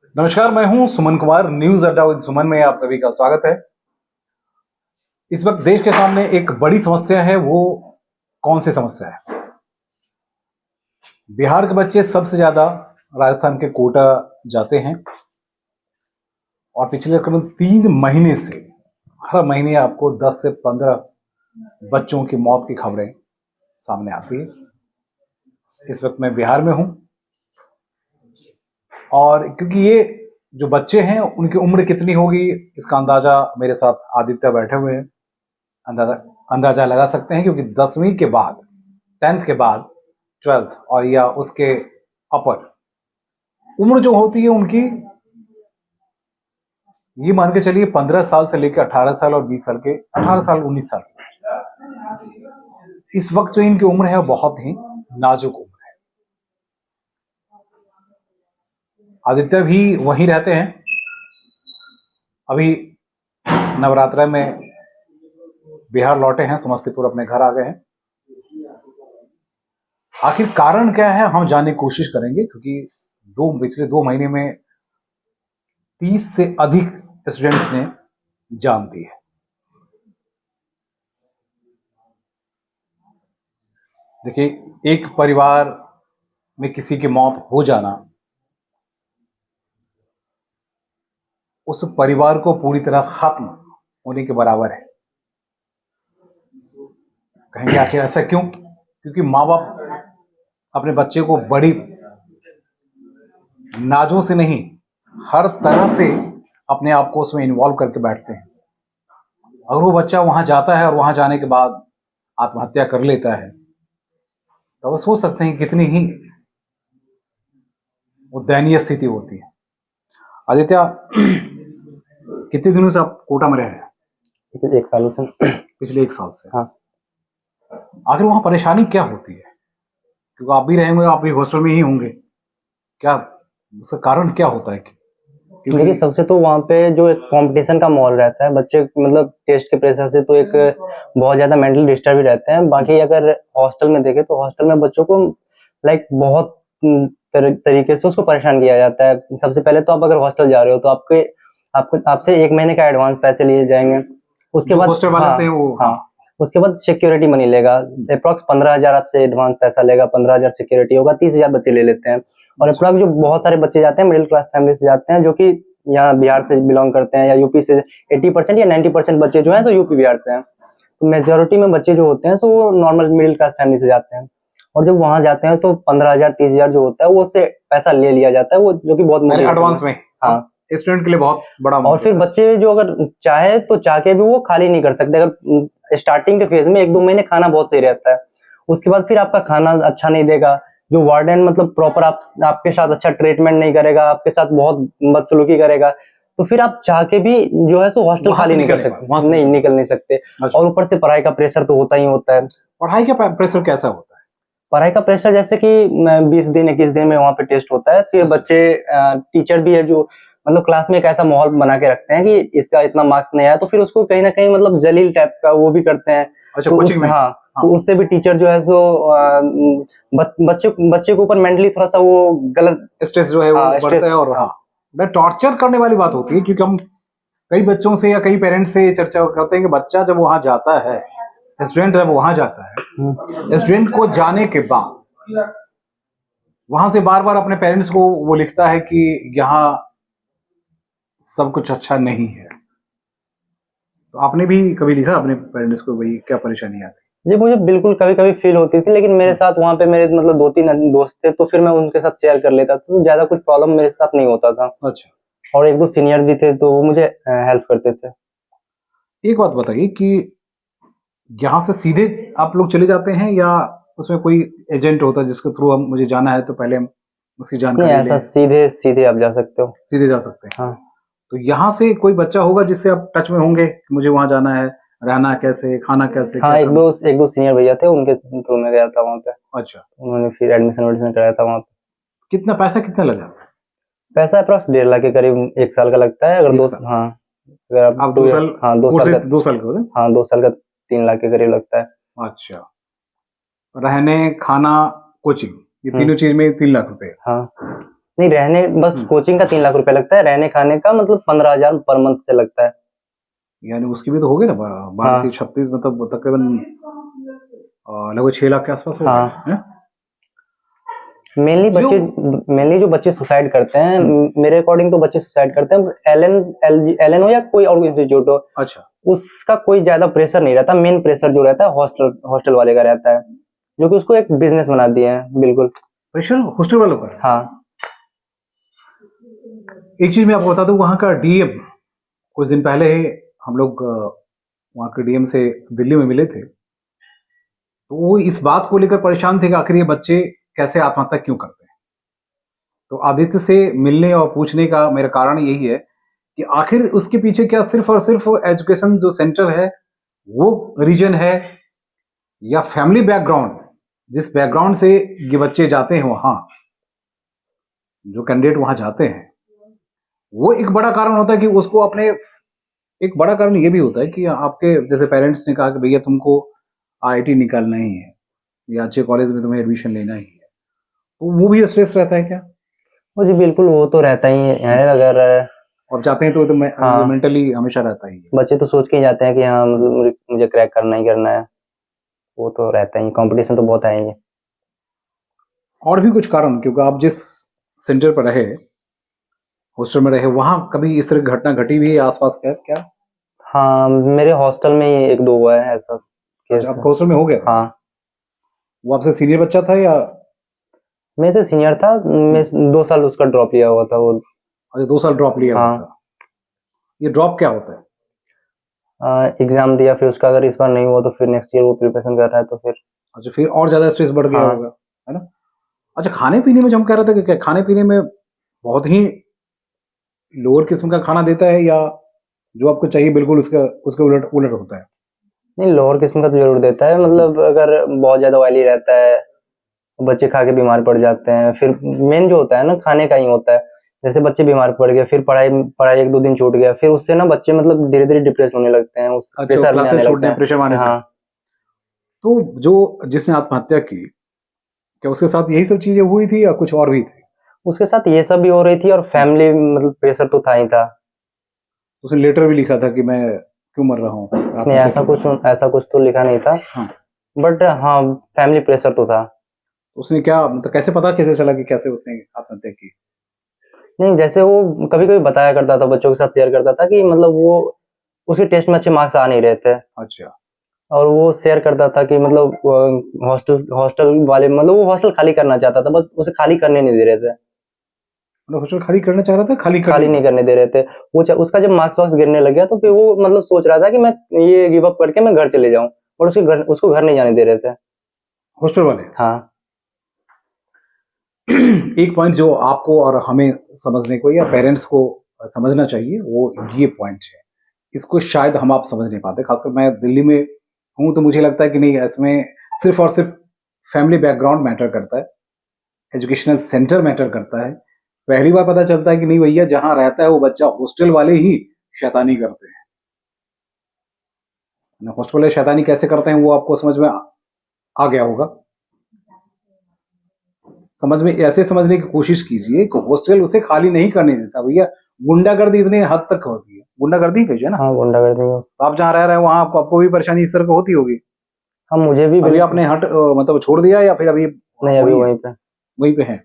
नमस्कार, मैं हूं सुमन कुमार। न्यूज अड्डा विद सुमन में आप सभी का स्वागत है। इस वक्त देश के सामने एक बड़ी समस्या है। वो कौन सी समस्या है? बिहार के बच्चे सबसे ज्यादा राजस्थान के कोटा जाते हैं और पिछले करीब 3 महीने से हर महीने आपको 10 से 15 बच्चों की मौत की खबरें सामने आती है। इस वक्त मैं बिहार में हूं और क्योंकि ये जो बच्चे हैं उनकी उम्र कितनी होगी इसका अंदाजा मेरे साथ आदित्य बैठे हुए हैं। अंदाजा अंदाजा लगा सकते हैं क्योंकि 10वीं के बाद, 10th के बाद 12th और या उसके अपर उम्र जो होती है उनकी, ये मान के चलिए 15 साल से लेकर 18 साल और 20 साल के 18 साल 19 साल। इस वक्त जो इनकी उम्र है बहुत ही नाजुक उम्र है। आदित्य भी वहीं रहते हैं। अभी नवरात्र में बिहार लौटे हैं, समस्तीपुर अपने घर आ गए हैं। आखिर कारण क्या है हम जानने की कोशिश करेंगे क्योंकि पिछले 2 महीने में 30 से अधिक स्टूडेंट्स ने जान दी है। देखिए, एक परिवार में किसी की मौत हो जाना उस परिवार को पूरी तरह खत्म होने के बराबर है। कहेंगे आखिर ऐसा क्यों? क्योंकि माँ बाप अपने बच्चे को बड़ी नाजों से नहीं, हर तरह से अपने आप को उसमें इन्वॉल्व करके बैठते हैं। अगर वो बच्चा वहां जाता है और वहां जाने के बाद आत्महत्या कर लेता है तो बस सोच सकते हैं कितनी ही वो दयनीय स्थिति होती है। आदित्य, कितने दिनों से आप कोटा में रह रहे हैं? पिछले 1 सालों से। पिछले 1 साल से। हाँ। आखिर वहां परेशानी क्या होती है? क्योंकि आप भी रहेंगे, आप भी हॉस्टल में ही होंगे। क्या उसका कारण क्या होता है? देखिए, सबसे तो वहाँ पे जो एक कंपटीशन का माहौल रहता है, बच्चे मतलब टेस्ट के प्रेशर से तो एक बहुत ज्यादा मेंटल डिस्टर्ब भी रहते हैं। बाकी अगर हॉस्टल में देखें तो हॉस्टल में बच्चों को लाइक बहुत तरीके से उसको परेशान किया जाता है। सबसे पहले तो आप अगर हॉस्टल जा रहे हो तो आपसे 1 महीने का एडवांस पैसे लिए जाएंगे। उसके बाद हॉस्टल वाले थे वो, हाँ, उसके बाद सिक्योरिटी मनी लेगा। अप्रॉक्स 15,000 आपसे एडवांस पैसा लेगा, 15,000 सिक्योरिटी होगा, 30,000 बच्चे ले लेते हैं। और अप्रॉक्स जो बहुत सारे बच्चे जाते हैं मिडिल क्लास फैमिली से जाते हैं, जो कि यहाँ बिहार से बिलोंग करते हैं या यूपी से। 80% या 90% बच्चे जो हैं तो यूपी बिहार से हैं। तो मेजोरिटी में बच्चे जो होते हैं तो वो नॉर्मल मिडिल क्लास फैमिली से जाते हैं। और जब वहां जाते हैं तो 15,000 30,000 जो होता है वो उससे पैसा ले लिया जाता है, वो जो कि बहुत एडवांस में। हाँ, स्टूडेंट के लिए बहुत बड़ा। और फिर बच्चे जो अगर चाहे तो चाह के भी वो खाली नहीं कर सकते। अगर स्टार्टिंग के फेज में 1-2 महीने खाना बहुत सही रहता है, उसके बाद फिर आपका खाना अच्छा नहीं देगा। जो वार्डन मतलब प्रॉपर आपके साथ अच्छा ट्रीटमेंट नहीं करेगा, आपके साथ बहुत बदसलूकी करेगा, तो फिर आप चाह के भी जो है सो हॉस्टल खाली नहीं कर सकते, नहीं निकल नहीं सकते। और ऊपर से पढ़ाई का प्रेशर तो होता ही होता है। पढ़ाई का प्रेशर कैसा होता है? पढ़ाई का प्रेशर जैसे कि 20 दिन 21 दिन में वहाँ पे टेस्ट होता है। फिर बच्चे टीचर भी है जो मतलब क्लास में एक ऐसा माहौल बना के रखते हैं कि इसका इतना मार्क्स नहीं आया तो फिर उसको कहीं ना कहीं मतलब जलील टाइप का वो भी करते हैं। अच्छा, तो कोचिंग में? हाँ, तो उससे भी टीचर जो है सो बच्चे के ऊपर मेंटली थोड़ा सा वो गलत स्ट्रेस जो है वो बढ़ता है। और हाँ, टॉर्चर करने वाली बात होती है क्योंकि हम कई बच्चों से या कई पेरेंट्स से चर्चा करते हैं कि बच्चा जब वहां जाता है, स्टूडेंट जब वहां जाता है, स्टूडेंट को जाने के बाद वहां से बार बार अपने पेरेंट्स को वो लिखता है कि यहाँ सब कुछ अच्छा नहीं है। तो आपने भी कभी लिखा अपने पेरेंट्स को भाई क्या परेशानी आती? जी, मुझे बिल्कुल कभी-कभी फील होती थी, लेकिन मेरे साथ वहाँ पे मेरे मतलब 2-3 दोस्त थे, तो फिर मैं उनके साथ शेयर कर लेता था, तो ज़्यादा कुछ प्रॉब्लम मेरे साथ नहीं होता था। अच्छा, और 1-2 सीनियर भी थे, तो वो मुझे हेल्प करते थे। एक बात बताइए कि यहाँ से सीधे आप लोग चले जाते हैं या उसमें कोई एजेंट होता है जिसके थ्रू हम मुझे जाना है तो पहले हम उसकी नहीं, जानकारी ऐसा लें? सीधे आप जा सकते हो। सीधे जा सकते हैं। हाँ। तो यहाँ से कोई बच्चा होगा जिससे आप टच में होंगे कि मुझे वहां जाना है, रहना कैसे, खाना कैसे, हाँ, क्या एक करना? दो एक दो सीनियर भैया थे, उनके थ्रू मैं गया था वहाँ पे। अच्छा, उन्होंने फिर एडमिशन वडमिशन कराया था वहाँ पे। कितना पैसा कितना लगा? पैसा अप्रॉक्स 1.5 लाख के करीब 1 साल का लगता है। अगर एक दो साल? हाँ, अगर आप आप 2 साल हाँ, 2 साल का 2 साल के होते? हाँ, 2 साल का 3 लाख के करीब लगता है। अच्छा, रहने, खाना, कोचिंग, ये तीनों चीज में 3 लाख रुपए। हाँ। नहीं रहने, बस कोचिंग का 3 लाख रुपए लगता है, रहने खाने का मतलब 15,000 पर मंथ से लगता है। यानी उसकी भी तो हो गई ना 12 हाँ। 36 मतलब तकरीबन लगभग 6 लाख के आसपास हो हाँ। गए हैं? मेनली जो बच्चे सुसाइड करते हैं, मेरे अकॉर्डिंग तो बच्चे सुसाइड करते हैं एलन हो या कोई और इंस्टीट्यूट हो, अच्छा, उसका कोई ज्यादा प्रेशर नहीं रहता। मेन प्रेशर जो रहता है हॉस्टल वाले का रहता है, जो कि उसको एक बिजनेस बना दिए हैं। बिल्कुल। प्रेशर हॉस्टल वालों का। हाँ। एक चीज मैं आपको बता दूं, वहां का डीएम कुछ दिन पहले हम लोग वहां के डीएम से दिल्ली में मिले थे, तो वो इस बात को लेकर परेशान थे कि आखिर ये बच्चे कैसे आत्महत्या क्यों करते हैं। तो आदित्य से मिलने और पूछने का मेरा कारण यही है कि आखिर उसके पीछे क्या सिर्फ और सिर्फ एजुकेशन जो सेंटर है वो रीजन है, या फैमिली बैकग्राउंड, जिस बैकग्राउंड से ये बच्चे जाते हैं वहां, जो कैंडिडेट वहां जाते हैं, वो एक बड़ा कारण होता है कि उसको अपने, एक बड़ा कारण ये भी होता है कि आपके जैसे पेरेंट्स ने कहा कि भैया तुमको आईआईटी निकालना ही है या अच्छे कॉलेज में तुम्हें एडमिशन लेना ही है, तो वो भी स्ट्रेस रहता है क्या? वो जी बिल्कुल, वो तो रहता ही है। अगर और जाते हैं तो हाँ, मेंटली हमेशा रहता ही है। बच्चे तो सोच के ही जाते हैं कि हाँ मतलब मुझे क्रैक करना ही करना है। वो तो रहता ही, कंपटीशन तो बहुत है ही। और भी कुछ कारण, क्योंकि आप जिस सेंटर पर रहे, हॉस्टल में रहे, वहां कभी इस तरह की घटना घटी हुई है आसपास क्या क्या? हाँ, मेरे हॉस्टल में ही 1-2 हुआ है ऐसा केस। अच्छा, आपका हॉस्टल में हो गया? हाँ। वो आपसे सीनियर बच्चा था या? मेरे से सीनियर था, मैं 2 साल उसका ड्रॉप लिया हुआ था वो। अच्छा, 2 साल ड्रॉप लिया हुआ हाँ। था। ये ड्रॉप क्या होता है? एग्जाम दिया, फिर उसका अगर इस बार नहीं हुआ तो फिर नेक्स्ट ईयर वो प्रिपरेशन कर रहा है तो फिर। अच्छा, फिर और ज्यादा स्ट्रेस बढ़ गया हाँ। होगा, है ना? अच्छा, खाने पीने में जो हम कह रहे थे कि क्या खाने पीने में बहुत ही लोअर किस्म का खाना देता है, या जो आपको चाहिए बिल्कुल उसका उसके उलट उलट होता है? नहीं, लोअर किस्म का तो जरूर देता है। मतलब अगर बहुत ज्यादा ऑयली रहता है, बच्चे खा के बीमार पड़ जाते हैं। फिर मेन जो होता है ना, खाने का ही होता है। जैसे बच्चे बीमार पड़ गए, फिर पढ़ाई पढ़ाई 1-2 दिन छूट गया, फिर उससे ना बच्चे मतलब धीरे धीरे डिप्रेस होने लगते हैं, उस अच्छा, प्रेशर में आने क्लासेस लगते छूटने, प्रेशर हैं। आने से। हाँ। तो जो जिसने आत्महत्या की, क्या उसके साथ यही सब चीजें हुई थी या कुछ और भी थी? उसके साथ ये सब भी हो रही थी और फैमिली मतलब प्रेशर तो था ही था। उसने लेटर भी लिखा था कि मैं क्यों मर रहा हूँ, नहीं, आत्महत्या ऐसा कुछ तो लिखा नहीं था। हाँ। बट हाँ, फैमिली प्रेशर तो था। उसने क्या मतलब, कैसे पता कैसे चला कि कैसे उसने आत्महत्या की? नहीं, जैसे वो कभी कभी बताया करता था, बच्चों के साथ शेयर करता था कि मतलब वो उसके टेस्ट में अच्छे मार्क्स आ नहीं रहे थे। अच्छा, और वो शेयर करता था कि मतलब हॉस्टल हॉस्टल वाले मतलब वो हॉस्टल खाली करना चाहता था, बस उसे खाली करने नहीं दे रहे थे। मतलब हॉस्टल खाली करना चाह रहा था, खाली खाली नहीं करने दे रहे थे। उसका जब मार्क्स वार्क्स गिरने लग गया तो फिर वो मतलब सोच रहा था कि मैं ये गिव अप करके मैं घर चले जाऊं, और उसको घर नहीं जाने दे रहे थे। हॉस्टल वाले। हाँ। एक पॉइंट जो आपको और हमें समझने को या पेरेंट्स को समझना चाहिए, वो ये पॉइंट है, इसको शायद हम आप समझ नहीं पाते। खासकर मैं दिल्ली में हूं तो मुझे लगता है कि नहीं, इसमें सिर्फ और सिर्फ फैमिली बैकग्राउंड मैटर करता है, एजुकेशनल सेंटर मैटर करता है। पहली बार पता चलता है कि नहीं भैया, जहां रहता है वो बच्चा, हॉस्टल वाले ही शैतानी करते हैं। हॉस्टल वाले शैतानी कैसे करते हैं वो आपको समझ में आ गया होगा। समझ में ऐसे समझने की कोशिश कीजिए कि हॉस्टल उसे खाली नहीं करने देता भैया। गुंडागर्दी इतने हद तक होती है, गुंडागर्दी कही है ना। हाँ, गुंडागर्दी। तो आप जहाँ रह रहे हैं वहां आपको भी परेशानी इस तरह की होती होगी। हाँ, मुझे भी अभी आपने मतलब छोड़ दिया या फिर अभी नहीं, अभी वहीं पे है?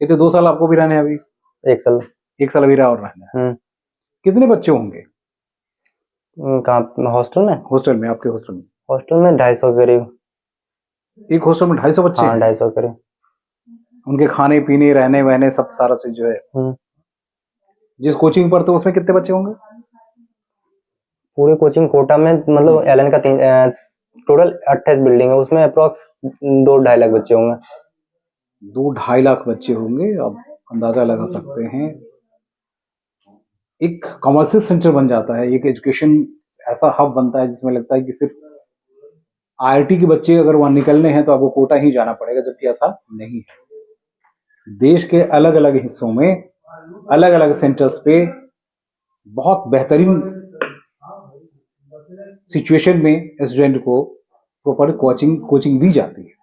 कितने 2 साल आपको भी रहने हैं अभी? 1 साल। 1 साल अभी रहा और रहना है। कितने बच्चे होंगे कहाँ हॉस्टल में? हॉस्टल में, आपके हॉस्टल में? हॉस्टल में 250 करीब। एक हॉस्टल में 250 बच्चे हाँ, हैं? 250 करीब। उनके खाने पीने रहने वहने सब सारा चीज जो है। जिस कोचिंग पर तो उसमें कितने बच्चे होंगे? पूरे कोचिंग कोटा में मतलब एलन का टोटल 28 बिल्डिंग है, उसमें अप्रोक्स 2-2.5 लाख बच्चे होंगे। 2-2.5 लाख बच्चे होंगे। अब अंदाजा लगा सकते हैं, एक कमर्शियल सेंटर बन जाता है, एक एजुकेशन ऐसा हब बनता है जिसमें लगता है कि सिर्फ आईआईटी के बच्चे अगर वहां निकलने हैं तो आपको कोटा ही जाना पड़ेगा, जबकि ऐसा नहीं है। देश के अलग अलग हिस्सों में अलग अलग सेंटर्स पे बहुत बेहतरीन सिचुएशन में स्टूडेंट को प्रॉपर कोचिंग दी जाती है।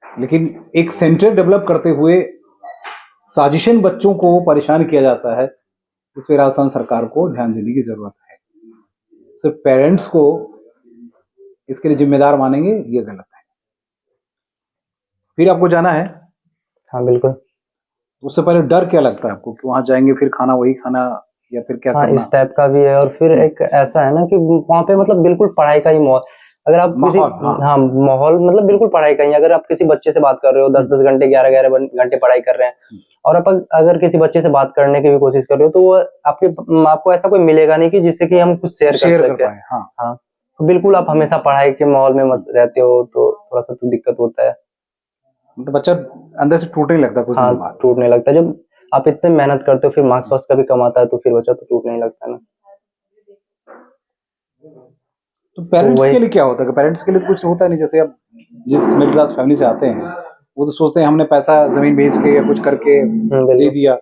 लेकिन एक सेंटर डेवलप करते हुए साजिशन बच्चों को परेशान किया जाता है, इस पे राजस्थान सरकार को ध्यान देने की जरूरत है। सिर्फ पेरेंट्स को इसके लिए जिम्मेदार मानेंगे, ये गलत है। फिर आपको जाना है, हाँ बिल्कुल। उससे पहले डर क्या लगता है आपको कि वहां जाएंगे फिर खाना वही खाना, या फिर क्या हाँ करना? इस टाइप का भी है, और फिर एक ऐसा है ना कि वहाँ पे मतलब बिल्कुल पढ़ाई का ही माहौल, अगर आप किसी माहौल, हाँ। हाँ माहौल मतलब बिल्कुल पढ़ाई का ही, अगर आप किसी बच्चे से बात कर रहे हो 10-10 घंटे 11-11 घंटे पढ़ाई कर रहे हैं, और आप अगर किसी बच्चे से बात करने की भी कोशिश कर रहे हो, तो वो आपको ऐसा कोई मिलेगा नहीं कि जिससे कि हम कुछ शेयर शेयर कर कर सकें। पाए, हाँ। हाँ, तो बिल्कुल आप हमेशा पढ़ाई के माहौल में मत रहते हो, तो थोड़ा सा तो दिक्कत होता है। तो बच्चा अंदर से टूटने लगता कुछ हाँ दिन बाद। टूटने लगता है, जब आप इतने मेहनत करते हो फिर मार्क्स वार्क्स का भी कम आता है, तो फिर बच्चा तो टूटने ही लगता है ना। तो पेरेंट्स वही के लिए क्या होता है कि पेरेंट्स के लिए तो कुछ होता नहीं, जैसे अब जिस मिडिल क्लास फैमिली से आते हैं वो तो सोचते हैं हमने पैसा जमीन बेच के या कुछ करके दे बिल्कुल। दिया,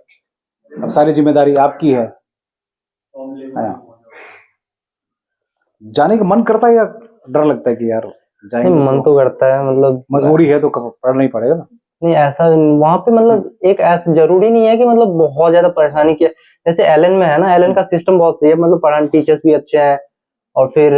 अब सारी जिम्मेदारी आपकी है ना? जाने का मन करता है या डर लगता है कि यार नहीं जाएंगे मन तो तो करता है, मतलब मजबूरी है तो पढ़ना ही पड़ेगा ना? नहीं ऐसा वहां पे मतलब एक ऐसा जरूरी नहीं है कि मतलब बहुत ज्यादा परेशानी की, जैसे एलन में है ना, एलन का सिस्टम बहुत सही है, मतलब पढ़ाने टीचर्स भी अच्छे हैं, और फिर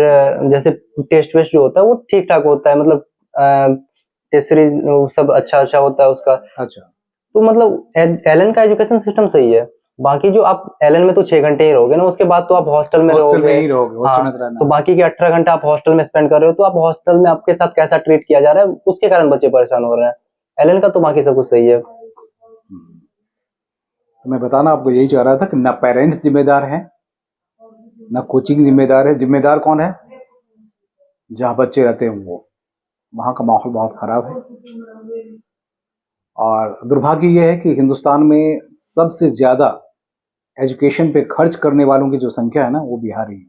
जैसे टेस्ट वेस्ट जो होता है वो ठीक ठाक होता है, मतलब टेस्ट सीरीज सब अच्छा अच्छा होता है उसका। अच्छा, तो मतलब एलन का एजुकेशन सिस्टम सही है। बाकी जो आप एलन में तो 6 घंटे ही रहोगे ना, उसके बाद तो आप हॉस्टल में हॉस्टल में रहोगे। ही रहोगे, हॉस्टल में हाँ, तो रहना तो है। बाकी के 18 घंटा आप हॉस्टल में स्पेंड कर रहे हो, तो आप हॉस्टल में आपके साथ कैसा ट्रीट किया जा रहा है उसके कारण बच्चे परेशान हो रहे हैं। एलन का तो बाकी सब कुछ सही है। तो मैं बताना आपको यही चाह रहा था कि ना पेरेंट्स जिम्मेदार हैं ना कोचिंग जिम्मेदार है। जिम्मेदार कौन है? जहाँ बच्चे रहते हैं वो, वहाँ का माहौल बहुत खराब है। और दुर्भाग्य यह है कि हिंदुस्तान में सबसे ज्यादा एजुकेशन पे खर्च करने वालों की जो संख्या है ना, वो बिहारी है।